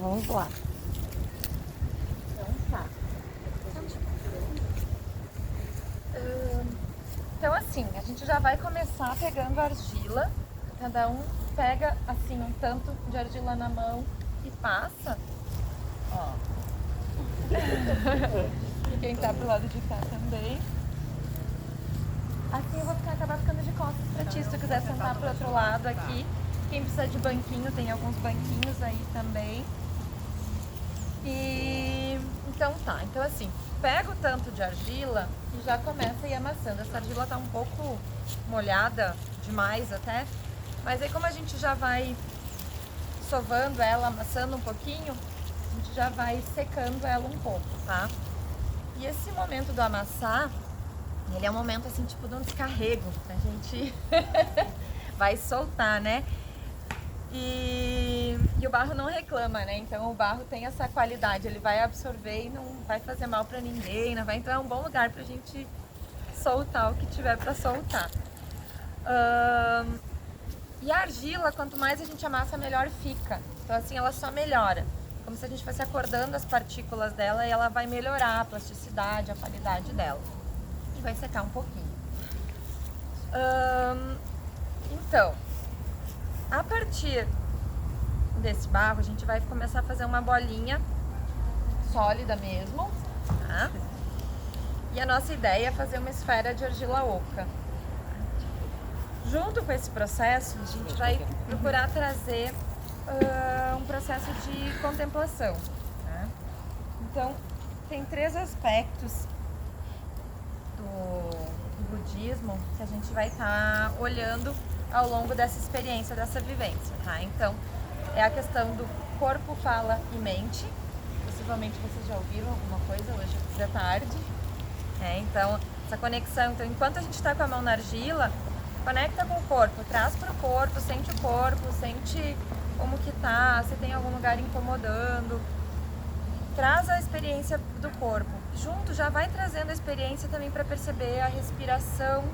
vamos lá. Então tá. Então assim, a gente já vai começar pegando argila. Cada um pega assim um tanto de argila na mão e passa. Ó. E quem tá pro lado de cá também. Assim eu vou acabar ficando de costas pra ti, se tu quiser sentar pro outro lado aqui. Quem precisa de banquinho, tem alguns banquinhos aí também. E então tá, então assim, pega o tanto de argila e já começa a ir amassando. Essa argila tá um pouco molhada demais até, mas aí como a gente já vai sovando ela, amassando um pouquinho, a gente já vai secando ela um pouco, tá? E esse momento do amassar, ele é um momento assim, tipo de um descarrego, a gente vai soltar, né? E o barro não reclama, né? Então o barro tem essa qualidade, ele vai absorver e não vai fazer mal pra ninguém, não vai entrar em um bom lugar pra gente soltar o que tiver pra soltar. E a argila, quanto mais a gente amassa, melhor fica. Então assim, ela só melhora. Como se a gente fosse acordando as partículas dela e ela vai melhorar a plasticidade, a qualidade dela. E vai secar um pouquinho. Então, a partir desse barro, a gente vai começar a fazer uma bolinha sólida mesmo, tá? E a nossa ideia é fazer uma esfera de argila oca. Junto com esse processo, a gente vai procurar trazer um processo de contemplação, tá? Então, tem 3 aspectos do budismo que a gente vai estar olhando ao longo dessa experiência, dessa vivência, tá? Então, é a questão do corpo, fala e mente. Possivelmente vocês já ouviram alguma coisa hoje da tarde. Então, essa conexão. Então, enquanto a gente está com a mão na argila, conecta com o corpo, traz para o corpo, sente como que tá, se tem algum lugar incomodando. Traz a experiência do corpo. Junto já vai trazendo a experiência também para perceber a respiração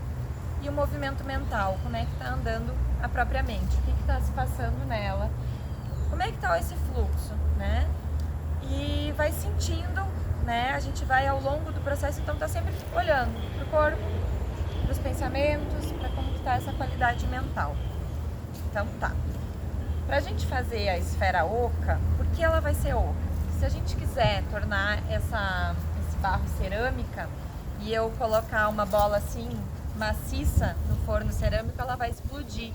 e o movimento mental, como é que está andando a própria mente, o que está se passando nela, como é que está esse fluxo, né? E vai sentindo, né? A gente vai ao longo do processo, então tá sempre olhando para o corpo, para os pensamentos, para como está essa qualidade mental. Então tá. Para a gente fazer a esfera oca, por que ela vai ser oca? Se a gente quiser tornar esse barro cerâmica e eu colocar uma bola assim maciça no forno cerâmico, ela vai explodir,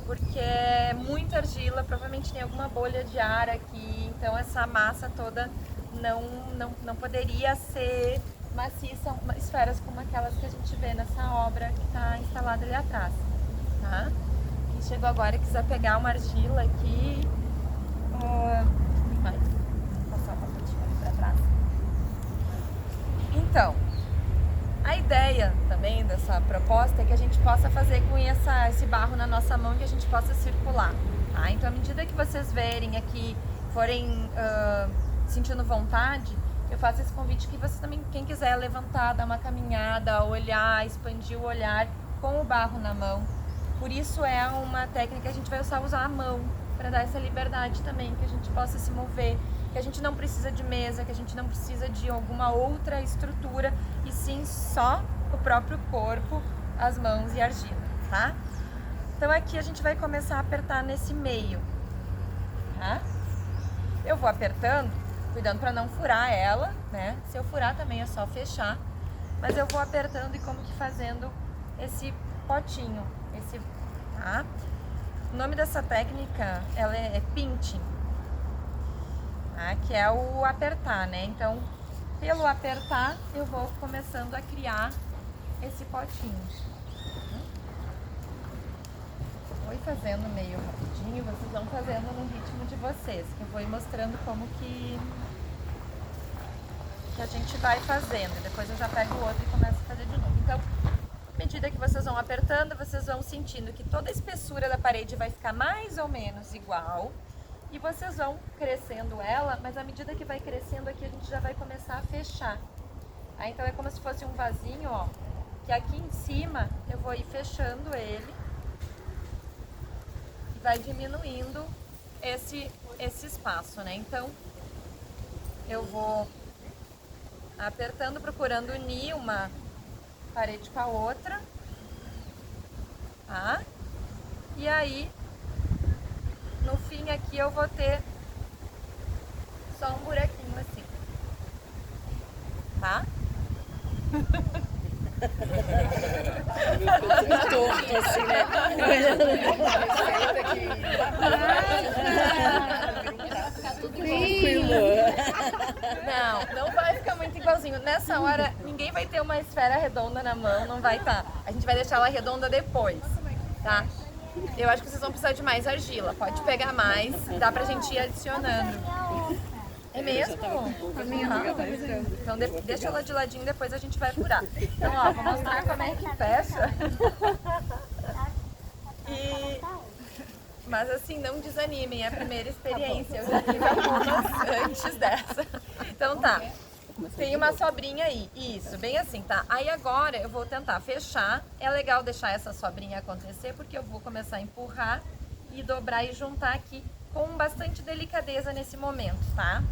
porque é muita argila, provavelmente tem alguma bolha de ar aqui, então essa massa toda não poderia ser maciça, esferas como aquelas que a gente vê nessa obra que está instalada ali atrás, tá? Quem chegou agora e quiser pegar uma argila aqui, vai passar o pacotinho ali para trás. Então, a ideia também dessa proposta é que a gente possa fazer com esse barro na nossa mão, que a gente possa circular, tá? Então, à medida que vocês verem aqui, forem sentindo vontade, eu faço esse convite que vocês também, quem quiser levantar, dar uma caminhada, olhar, expandir o olhar com o barro na mão. Por isso é uma técnica que a gente vai usar a mão, para dar essa liberdade também, que a gente possa se mover, que a gente não precisa de mesa, que a gente não precisa de alguma outra estrutura, e sim só o próprio corpo, as mãos e a argila, tá? Então aqui a gente vai começar a apertar nesse meio, tá? Eu vou apertando, cuidando para não furar ela, né? Se eu furar também é só fechar, mas eu vou apertando e como que fazendo esse potinho, tá? O nome dessa técnica, ela é pinching, tá? Que é o apertar, né? Então, pelo apertar, eu vou começando a criar esse potinho. Vou ir fazendo meio rapidinho, vocês vão fazendo no ritmo de vocês, que eu vou ir mostrando como que a gente vai fazendo. Depois eu já pego o outro e começo a fazer de novo. Então, à medida que vocês vão apertando, vocês vão sentindo que toda a espessura da parede vai ficar mais ou menos igual. E vocês vão crescendo ela, mas à medida que vai crescendo aqui, a gente já vai começar a fechar. Então é como se fosse um vasinho, ó, que aqui em cima eu vou ir fechando ele. E vai diminuindo esse esse espaço, né? Então, eu vou apertando, procurando unir uma parede com a outra, tá? E aí, no fim aqui eu vou ter só um buraquinho assim, tá? Torto, assim, né? Não vai ficar muito igualzinho. Nessa hora, ninguém vai ter uma esfera redonda na mão, não vai estar. A gente vai deixar ela redonda depois, tá? Eu acho que vocês vão precisar de mais argila. Pode pegar mais, dá pra gente ir adicionando. É mesmo? Então deixa ela de ladinho, depois a gente vai furar. Então, ó, vou mostrar como é que fecha. Mas assim, não desanimem, é a primeira experiência. Eu já tive algumas antes dessa. Então tá, tem uma sobrinha aí, isso, bem assim, tá? Aí agora eu vou tentar fechar. É legal deixar essa sobrinha acontecer, porque eu vou começar a empurrar e dobrar e juntar aqui com bastante delicadeza nesse momento, tá?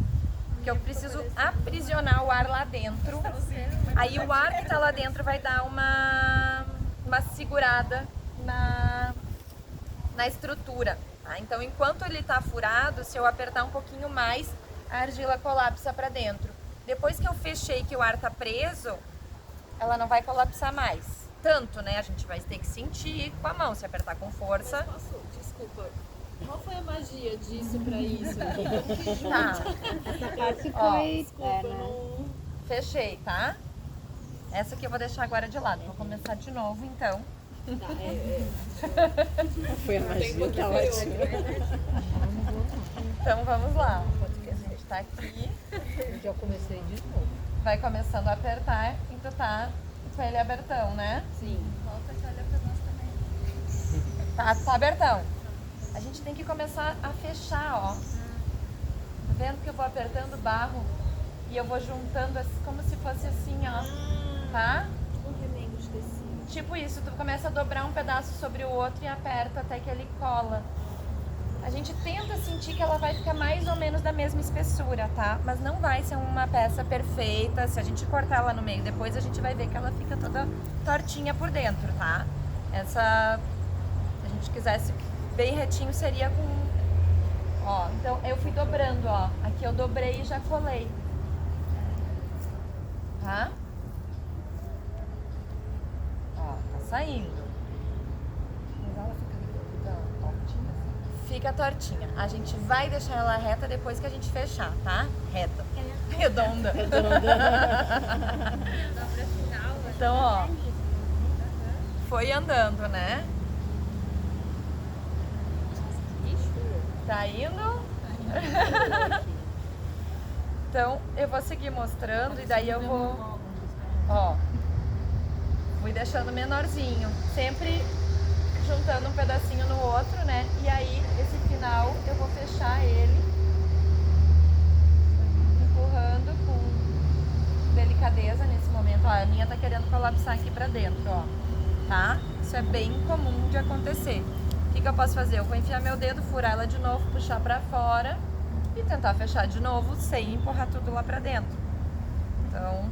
Porque eu preciso aprisionar o ar lá dentro. Aí o ar que tá lá dentro vai dar uma segurada na estrutura, tá? Então, enquanto ele tá furado, se eu apertar um pouquinho mais, a argila colapsa para dentro. Depois que eu fechei, que o ar tá preso, ela não vai colapsar mais. Tanto, né? A gente vai ter que sentir com a mão, se apertar com força. Desculpa. Qual foi a magia disso pra isso? Tá. Essa parte Ó, foi. Fechei, tá? Essa aqui eu vou deixar agora de lado. Vou começar de novo, então. Foi a magia, tá ótimo. Então vamos lá. A gente tá aqui. Eu já comecei de novo. Vai começando a apertar e tu tá com ele abertão, né? Sim. Volta que olha pra nós também. Tá abertão. A gente tem que começar a fechar, ó. Tá vendo que eu vou apertando o barro e eu vou juntando como se fosse assim, ó. Tá? Um remendo de tecido. Tipo isso, tu começa a dobrar um pedaço sobre o outro e aperta até que ele cola. A gente tenta sentir que ela vai ficar mais ou menos da mesma espessura, tá? Mas não vai ser uma peça perfeita. Se a gente cortar ela no meio depois, a gente vai ver que ela fica toda tortinha por dentro, tá? Essa, se a gente quisesse bem retinho, seria com... Ó, então eu fui dobrando, ó. Aqui eu dobrei e já colei. Tá? Ó, tá saindo. Mas ela fica tortinha assim. Fica tortinha. A gente vai deixar ela reta depois que a gente fechar, tá? Reta. Redonda. Então, ó. Foi andando, né? Tá indo? Então, eu vou seguir mostrando e daí eu vou... Ó. Fui deixando menorzinho. Sempre juntando um pedacinho no outro, né? E aí, esse final, eu vou fechar ele. Empurrando com delicadeza nesse momento. Ó, a minha tá querendo colapsar aqui pra dentro, ó. Tá? Isso é bem comum de acontecer. O que eu posso fazer? Eu vou enfiar meu dedo, furar ela de novo, puxar pra fora e tentar fechar de novo sem empurrar tudo lá pra dentro. Então...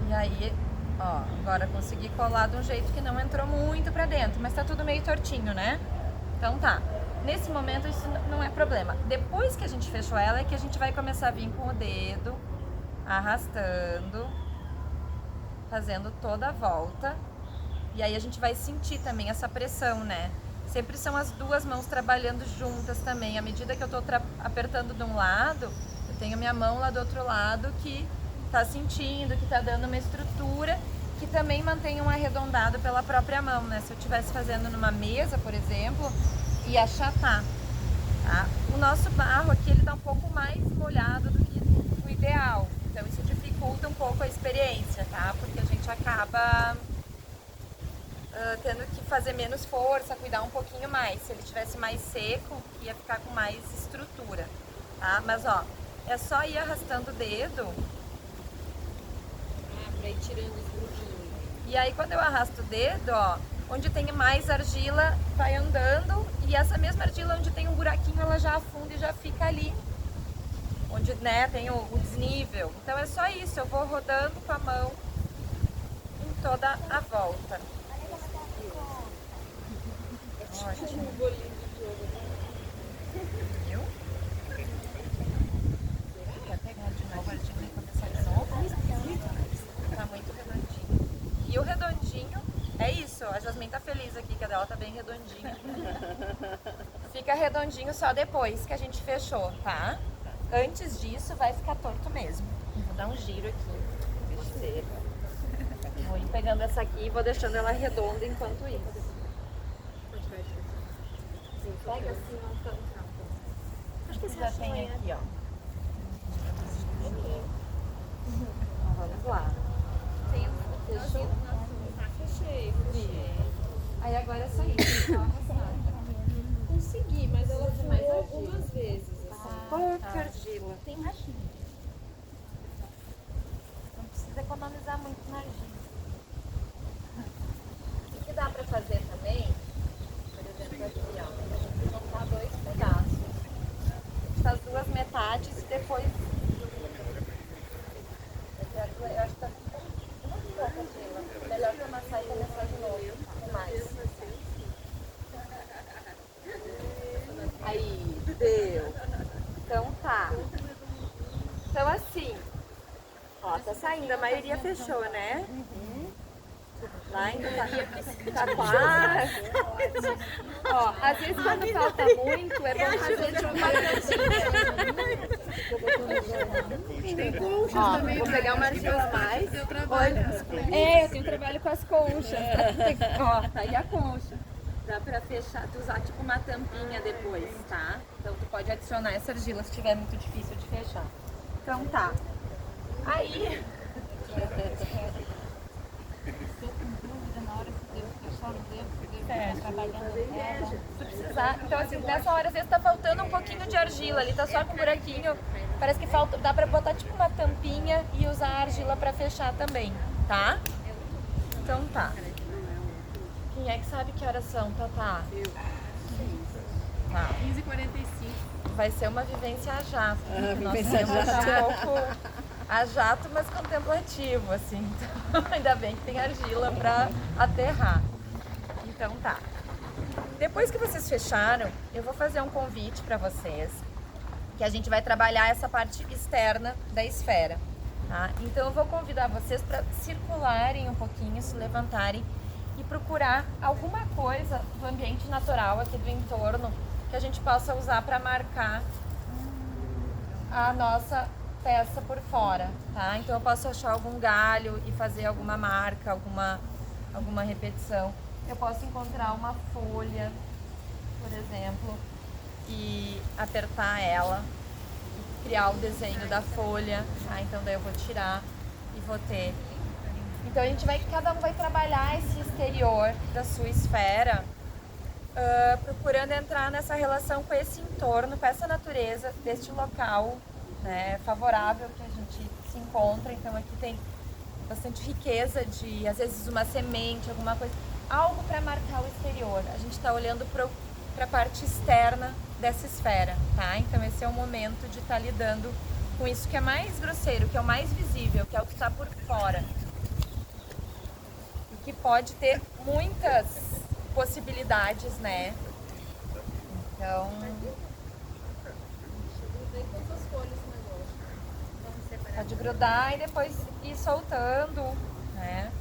E aí, ó, agora consegui colar de um jeito que não entrou muito pra dentro, mas tá tudo meio tortinho, né? Então tá. Nesse momento isso não é problema. Depois que a gente fechou ela é que a gente vai começar a vir com o dedo, arrastando, fazendo toda a volta. E aí a gente vai sentir também essa pressão, né? Sempre são as duas mãos trabalhando juntas também. À medida que eu tô apertando de um lado, eu tenho minha mão lá do outro lado que tá sentindo, que tá dando uma estrutura, que também mantém um arredondado pela própria mão, né? Se eu estivesse fazendo numa mesa, por exemplo, ia achatar, tá? O nosso barro aqui, ele tá um pouco mais molhado do que o ideal. Então isso dificulta um pouco a experiência, tá? Porque a gente acaba... tendo que fazer menos força, cuidar um pouquinho mais. Se ele tivesse mais seco, ia ficar com mais estrutura, tá? Mas ó, é só ir arrastando o dedo. Pra ir tirando os grupinhos. E aí quando eu arrasto o dedo, ó, onde tem mais argila, vai andando, e essa mesma argila onde tem um buraquinho, ela já afunda e já fica ali, onde, né, tem o desnível. Então é só isso, eu vou rodando com a mão em toda a volta. Ótimo. Viu? Quer pegar de novo a argila e começar de novo? Tá muito redondinho. E o redondinho, é isso, a Jasmine tá feliz aqui, que a dela tá bem redondinha. Fica redondinho só depois que a gente fechou, tá? Antes disso vai ficar torto mesmo. Vou dar um giro aqui. Besteira. Vou ir pegando essa aqui e vou deixando ela redonda enquanto isso. Pega assim, não tanto. Acho que já tem aqui, ó. Vamos lá. Fechou? Fechei. Aí agora é só isso. Só arrastar. Consegui, mas ela furou algumas vezes. Assim. Pouca argila. Tem argila. Não precisa economizar muito na argila. O que dá pra fazer também, por exemplo, aqui, ó, a gente juntar 2 pedaços. Faz 2 metades e depois. Eu acho que tá muito pouca argila. Melhor que amassar e começar de novo. Com mais. Aí, deu. Então tá. Então assim, ó, tá saindo, a maioria fechou, né? Lá ainda tá quase. Ó, às vezes quando falta muito, é bom fazer de uma Ó, vou pegar uma argila a mais. Eu tenho trabalho com as conchas. Ó, tá aí a concha. Dá pra fechar, tu usar tipo uma tampinha depois, tá? Então tu pode adicionar essa argila se tiver muito difícil de fechar. Então tá. Aí. Estou com dúvida na hora que devo fechar, não devo trabalhando nela. Se precisar. Então assim, nessa hora às vezes tá faltando um pouquinho de argila, ali tá só com um buraquinho. Parece que falta, dá pra botar tipo uma tampinha e usar a argila pra fechar também, tá? Então tá. Quem é que sabe que horas são, Tatá? Eu. Tá. 15h45. Vai ser uma vivência a jato. Vivência a Nossa, jato. é um pouco a jato, mas contemplativo, assim. Então, ainda bem que tem argila pra aterrar. Então tá. Depois que vocês fecharam, eu vou fazer um convite pra vocês, que a gente vai trabalhar essa parte externa da esfera, tá? Então eu vou convidar vocês para circularem um pouquinho, se levantarem e procurar alguma coisa do ambiente natural aqui do entorno que a gente possa usar para marcar a nossa peça por fora, tá? Então eu posso achar algum galho e fazer alguma marca, alguma repetição. Eu posso encontrar uma folha, por exemplo, e apertar ela, e criar o desenho da folha, tá? Então daí eu vou tirar e vou ter. Então a gente vai, cada um vai trabalhar esse exterior da sua esfera, procurando entrar nessa relação com esse entorno, com essa natureza deste local, né, favorável que a gente se encontra. Então aqui tem bastante riqueza de, às vezes, uma semente, alguma coisa, algo para marcar o exterior. A gente está olhando para a parte externa dessa esfera, tá? Então esse é o momento de estar lidando com isso que é mais grosseiro, que é o mais visível, que é o que está por fora. E que pode ter muitas possibilidades, né? Então... pode grudar e depois ir soltando, né?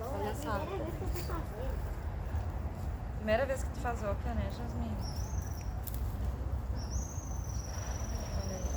Olha só. Primeira vez que tu faz oca, né, Jasmine? Olha isso.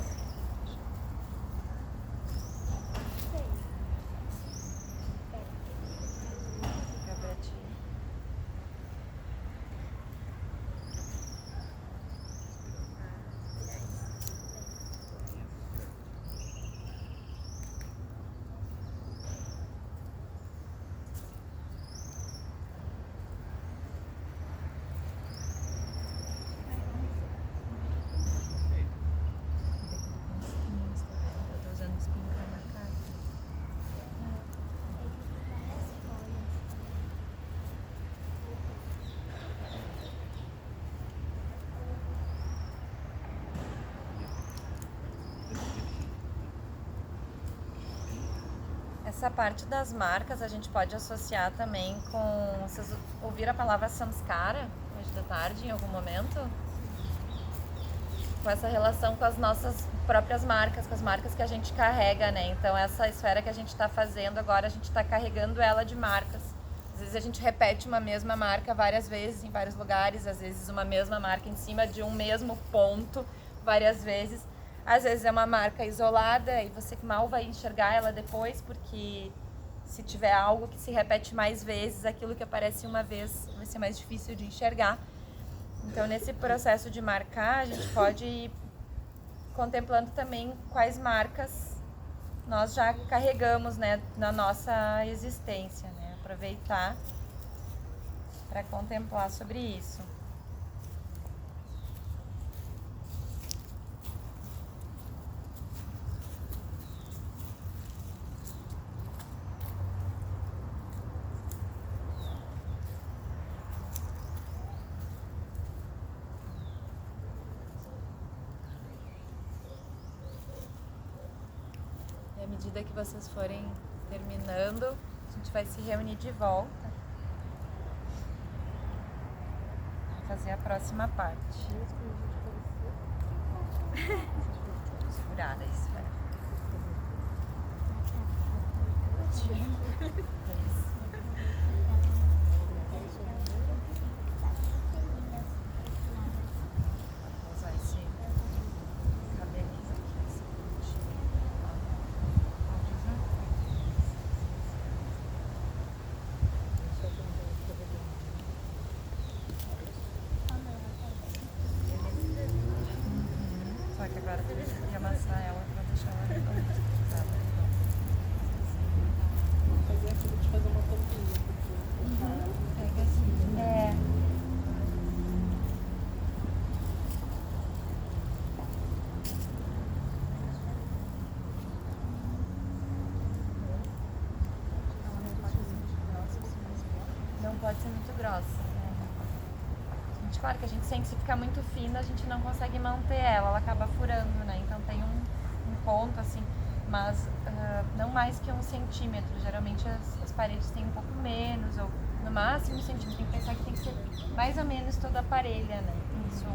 Essa parte das marcas a gente pode associar também com... Vocês ouviram a palavra samskara hoje de tarde, em algum momento? Com essa relação com as nossas próprias marcas, com as marcas que a gente carrega, né? Então essa esfera que a gente está fazendo agora, a gente está carregando ela de marcas. Às vezes a gente repete uma mesma marca várias vezes em vários lugares, às vezes uma mesma marca em cima de um mesmo ponto várias vezes. Às vezes é uma marca isolada e você mal vai enxergar ela depois, porque se tiver algo que se repete mais vezes, aquilo que aparece uma vez vai ser mais difícil de enxergar. Então, nesse processo de marcar, a gente pode ir contemplando também quais marcas nós já carregamos, né, na nossa existência, né? Aproveitar para contemplar sobre isso. À medida que vocês forem terminando, a gente vai se reunir de volta para fazer a próxima parte. Segurada isso, velho. Usar esse cabelinho aqui, esse pontinho. Só que agora eu preciso de amassar ela pra deixar ela redonda. Vou fazer aquilo de fazer uma tampinha. Pega assim. É. Não pode ser muito grossa. Claro que a gente sente, se ficar muito fina, a gente não consegue manter ela, ela acaba furando, né? Então tem um ponto assim, mas não mais que 1 centímetro. Geralmente as paredes têm um pouco menos, ou no máximo 1 centímetro. Tem que pensar que tem que ser mais ou menos toda a parelha, né? Isso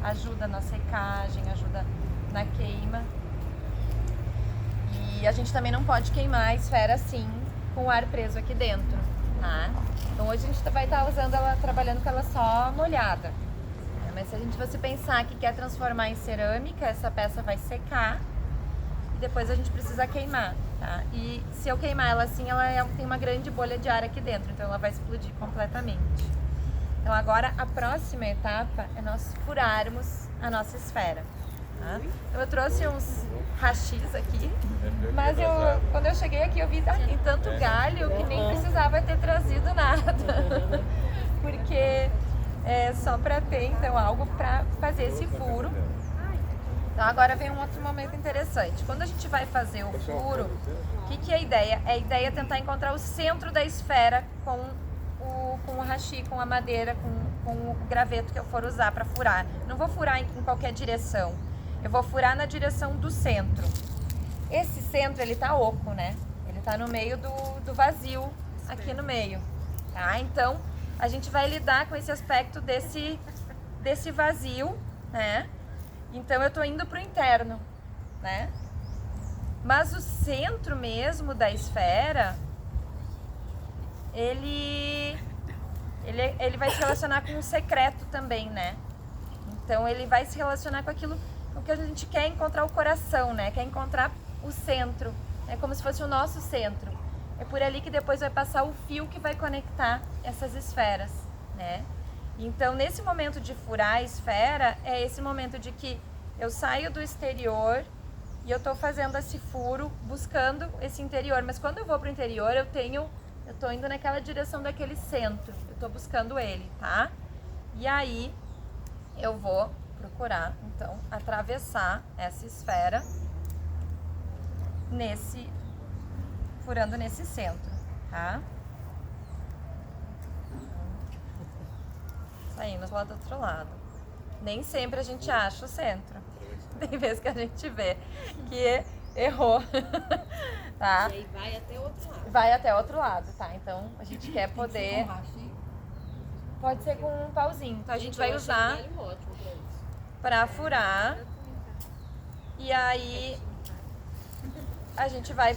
ajuda na secagem, ajuda na queima. E a gente também não pode queimar a esfera assim, com o ar preso aqui dentro, tá? Então hoje a gente vai estar usando ela, trabalhando com ela só molhada. Mas se a gente fosse pensar que quer transformar em cerâmica, essa peça vai secar e depois a gente precisa queimar, tá? E se eu queimar ela assim, tem uma grande bolha de ar aqui dentro, então ela vai explodir completamente. Então agora a próxima etapa é nós furarmos a nossa esfera. Tá? Então eu trouxe uns rachis aqui, mas quando eu cheguei aqui eu vi que tem tanto galho que nem precisava ter trazido nada, porque é só para ter então algo para fazer esse furo. Então agora vem um outro momento interessante. Quando a gente vai fazer o furo, o que é a ideia? A ideia é tentar encontrar o centro da esfera com o hashi, com a madeira, com o graveto que eu for usar para furar. Não vou furar em qualquer direção. Eu vou furar na direção do centro. Esse centro, ele tá oco, né? Ele tá no meio do vazio, aqui no meio, tá? Então, a gente vai lidar com esse aspecto desse vazio, né? Então, eu tô indo pro interno, né? Mas o centro mesmo da esfera, ele vai se relacionar com o secreto também, né? Então, ele vai se relacionar com aquilo que a gente quer encontrar o coração, né? Quer encontrar o centro. É como se fosse o nosso centro. É por ali que depois vai passar o fio que vai conectar essas esferas, né? Então, nesse momento de furar a esfera, é esse momento de que eu saio do exterior e eu tô fazendo esse furo, buscando esse interior. Mas quando eu vou pro interior, eu tô indo naquela direção daquele centro. Eu tô buscando ele, tá? E aí, eu vou procurar, então, atravessar essa esfera furando nesse centro, tá? Saímos lá do outro lado. Nem sempre a gente acha o centro. Tem vezes que a gente vê que Errou. Tá? E aí vai até o outro lado. Vai até outro lado, tá? Então a gente quer poder. Pode ser com um pauzinho. Então a gente vai eu acho usar um galho ótimo pra isso. pra furar. E aí a gente vai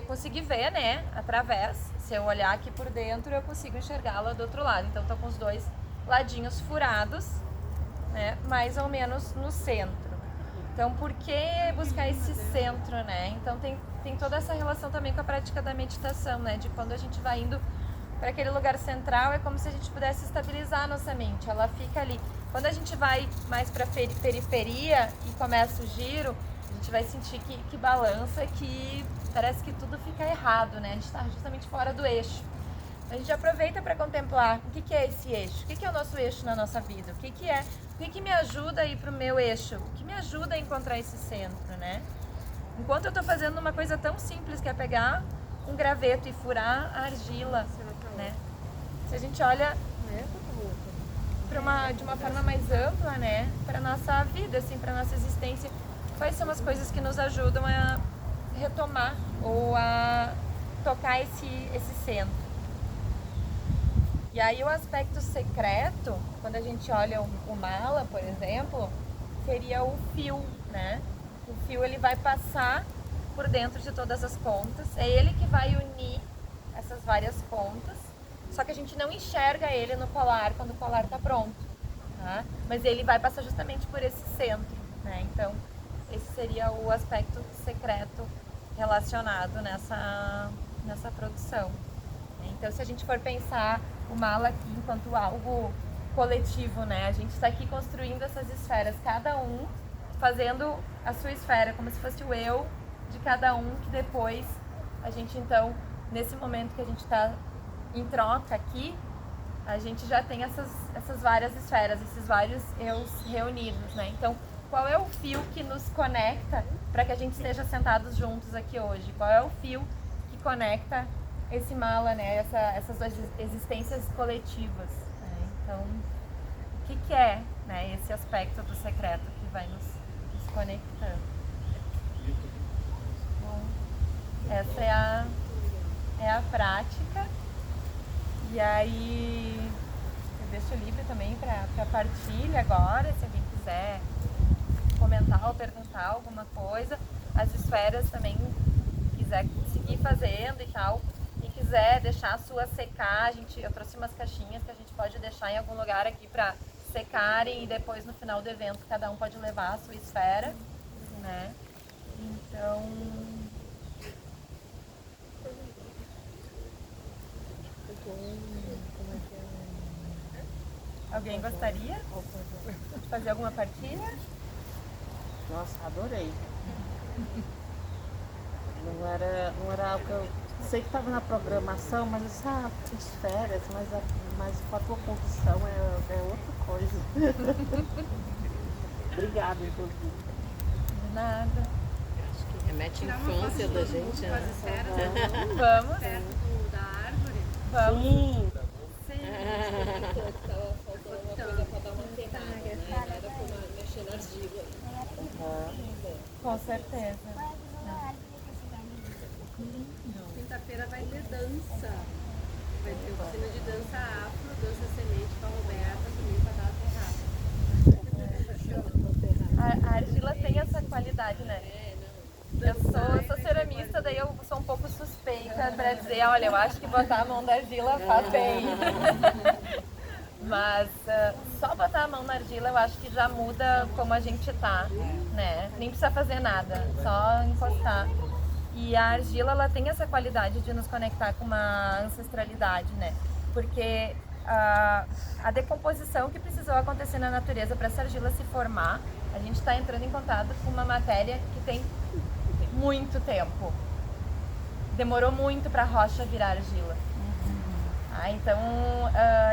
conseguir ver, né? Através. Se eu olhar aqui por dentro, eu consigo enxergá-la do outro lado. Então tô com os dois ladinhos furados, né? Mais ou menos no centro. Então, por que buscar esse centro, né? Então, tem toda essa relação também com a prática da meditação, né? De quando a gente vai indo para aquele lugar central, é como se a gente pudesse estabilizar a nossa mente. Ela fica ali. Quando a gente vai mais para periferia e começa o giro, a gente vai sentir que balança, que parece que tudo fica errado, né? A gente está justamente fora do eixo. A gente aproveita para contemplar o que é esse eixo, o que é o nosso eixo na nossa vida, o que me ajuda a ir para o meu eixo, o que me ajuda a encontrar esse centro, né? Enquanto eu estou fazendo uma coisa tão simples que é pegar um graveto e furar a argila, né? Se a gente olha de uma forma mais ampla, né? Para nossa vida, assim, para nossa existência, quais são as coisas que nos ajudam a retomar ou a tocar esse centro? E aí o aspecto secreto, quando a gente olha o mala, por exemplo, seria o fio, né? O fio ele vai passar por dentro de todas as pontas, é ele que vai unir essas várias pontas, só que a gente não enxerga ele no colar quando o colar está pronto, tá? Mas ele vai passar justamente por esse centro, né? Então esse seria o aspecto secreto relacionado nessa produção. Então, se a gente for pensar o mala aqui enquanto algo coletivo, né? A gente está aqui construindo essas esferas, cada um fazendo a sua esfera, como se fosse o eu de cada um, que depois a gente, então, nesse momento que a gente está em troca aqui, a gente já tem essas várias esferas, esses vários eus reunidos, né? Então, qual é o fio que nos conecta para que a gente esteja sentados juntos aqui hoje? Qual é o fio que conecta esse mala, né? Essas duas existências coletivas, né? Então, o que é, né, esse aspecto do secreto que vai nos conectando? Bom, essa é a prática. E aí eu deixo livre também para partilha agora, se alguém quiser comentar ou perguntar alguma coisa. As esferas também, quiser seguir fazendo e tal, e quiser deixar a sua secar, eu trouxe umas caixinhas que a gente pode deixar em algum lugar aqui para secarem, e depois no final do evento cada um pode levar a sua esfera, né? Então, alguém gostaria de fazer alguma partilha? Nossa, adorei. Não era algo que eu sei que estava na programação, mas eu disse, fiz férias, mas com a tua condição é outra coisa. Obrigada, inclusive. De nada. Acho que remete à infância da gente, né? Vamos? Perto da árvore. Vamos. Sim. Tava faltando uma coisa pra dar uma queimada, né? Era pra mexer na argila. Com certeza. Quinta-feira vai ter dança. Vai ter oficina de dança afro, dança semente com a Roberta, também para dar terrada. A argila tem essa qualidade, né? Eu sou ceramista, daí eu sou um pouco suspeita pra dizer, olha, eu acho que botar a mão na argila faz bem. Mas só botar a mão na argila eu acho que já muda como a gente tá, né? Nem precisa fazer nada, só encostar. E a argila, ela tem essa qualidade de nos conectar com uma ancestralidade, né? Porque a decomposição que precisou acontecer na natureza para essa argila se formar, a gente está entrando em contato com uma matéria que tem muito tempo. Demorou muito para a rocha virar argila. Então,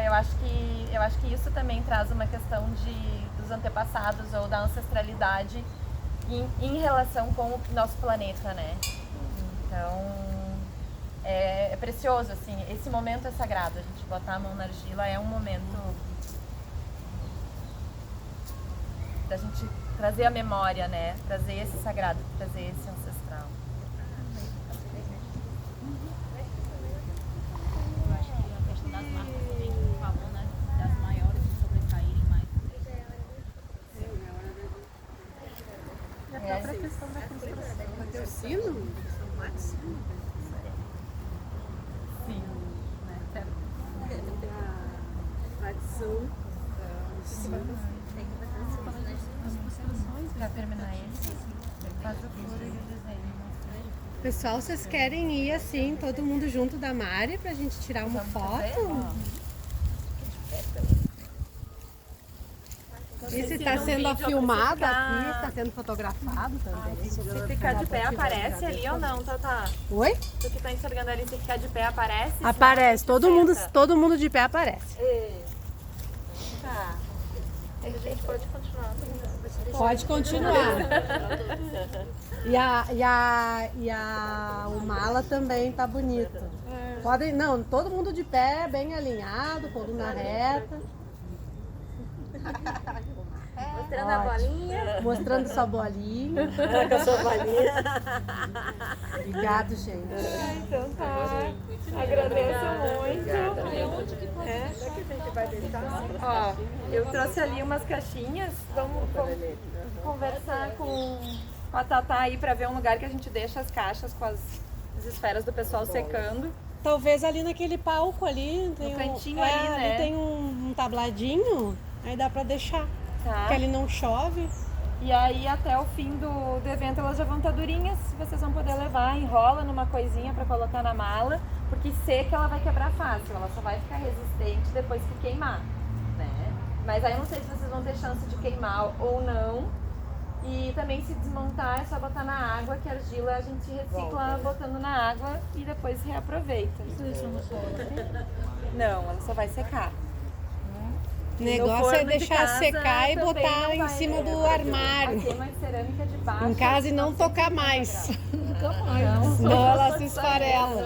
eu acho que isso também traz uma questão dos antepassados ou da ancestralidade em relação com o nosso planeta, né? Então, é precioso, assim, esse momento é sagrado. A gente botar a mão na argila é um momento da gente trazer a memória, né? Trazer esse sagrado, trazer esse ancestral. astral. Eu acho que a questão das marcas também, que tu falou, né? Das maiores que sobressaírem mais. E a própria questão da construção. Bateu o sino? Sim, né? Tradição. Pra terminar esse, faz o furo e o desenho. Pessoal, vocês querem ir assim, todo mundo junto da Mari pra gente tirar uma foto? Isso está sendo filmado aqui, está sendo fotografado também. Se ficar de pé, aparece ali ou não, Tatá? Oi? Tu que tá enxergando ali, se ficar de pé, aparece? Aparece, todo mundo de pé aparece. Tá. A gente pode continuar. Pode continuar. O mala também tá bonito. Podem, não, todo mundo de pé, bem alinhado, coluna reta. Mostrando a bolinha. Mostrando sua bolinha. Com a sua bolinha. Obrigado, gente. Então tá. Agradeço muito. Ó, eu trouxe ali umas caixinhas. Vamos conversar com a Tatá aí pra ver um lugar que a gente deixa as caixas com as esferas do pessoal secando. Talvez ali naquele palco ali, tem No cantinho ali, né? ali tem um tabladinho, aí dá pra deixar. Tá. Porque ali não chove. E aí até o fim do evento elas já vão estar durinhas, vocês vão poder levar, enrola numa coisinha pra colocar na mala, porque seca ela vai quebrar fácil, ela só vai ficar resistente depois que queimar, né? Mas aí eu não sei se vocês vão ter chance de queimar ou não. E também se desmontar é só botar na água, que a argila a gente recicla botando na água e depois reaproveita. Não, ela só vai secar. O negócio é forno de deixar casa secar e também botar não em vai- cima do armário. A queima de cerâmica de baixo. Em casa e não tocar mais. Não. Senão ela se esfarela.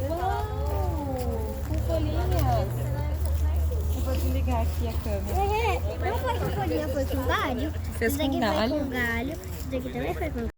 Uau! Com folhinhas. Eu vou desligar aqui a câmera. Não foi com folhinha, foi com galho. Fez Esse daqui com foi galho? com galho. Esse daqui também foi com